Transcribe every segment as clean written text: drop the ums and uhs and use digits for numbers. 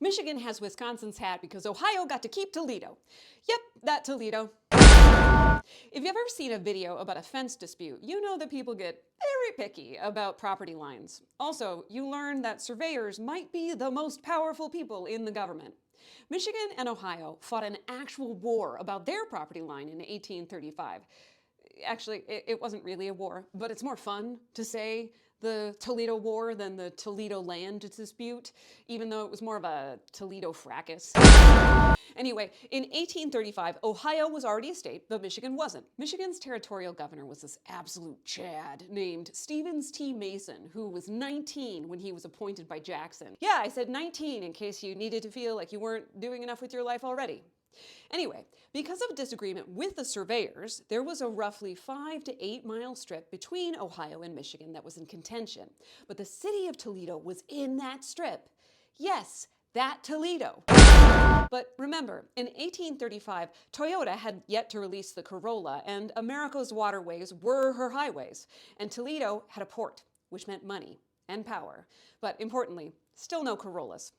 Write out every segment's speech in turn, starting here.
Michigan has Wisconsin's hat because Ohio got to keep Toledo. Yep, that Toledo. If you've ever seen a video about a fence dispute, you know that people get very picky about property lines. Also, you learn that surveyors might be the most powerful people in the government. Michigan and Ohio fought an actual war about their property line in 1835. Actually, it wasn't really a war, but it's more fun to say the Toledo War than the Toledo land dispute, even though it was more of a Toledo Fracas. Anyway, in 1835, Ohio was already a state, but Michigan wasn't. Michigan's territorial governor was this absolute Chad named Stevens T. Mason, who was 19 when he was appointed by Jackson. Yeah, I said 19 in case you needed to feel like you weren't doing enough with your life already. Anyway, because of disagreement with the surveyors, there was a roughly 5 to 8 mile strip between Ohio and Michigan that was in contention. But the city of Toledo was in that strip. Yes, that Toledo. But remember, in 1835, Toyota had yet to release the Corolla, and America's waterways were her highways. And Toledo had a port, which meant money and power. But importantly, still no Corollas.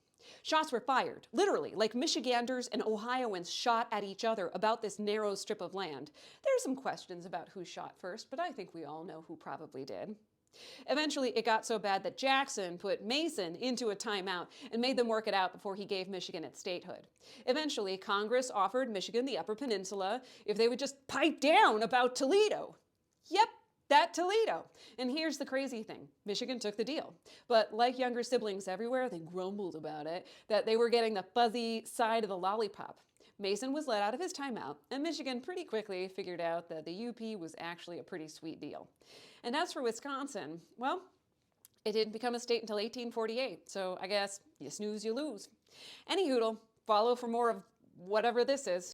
Shots were fired, literally, like Michiganders and Ohioans shot at each other about this narrow strip of land. There are some questions about who shot first, but I think we all know who probably did. Eventually, it got so bad that Jackson put Mason into a timeout and made them work it out before he gave Michigan its statehood. Eventually, Congress offered Michigan the Upper Peninsula if they would just pipe down about Toledo. Yep, that Toledo. And here's the crazy thing. Michigan took the deal. But like younger siblings everywhere, they grumbled about it, that they were getting the fuzzy side of the lollipop. Mason was let out of his timeout, and Michigan pretty quickly figured out that the UP was actually a pretty sweet deal. And as for Wisconsin, well, it didn't become a state until 1848, so I guess you snooze, you lose. Any hoodle, follow for more of whatever this is.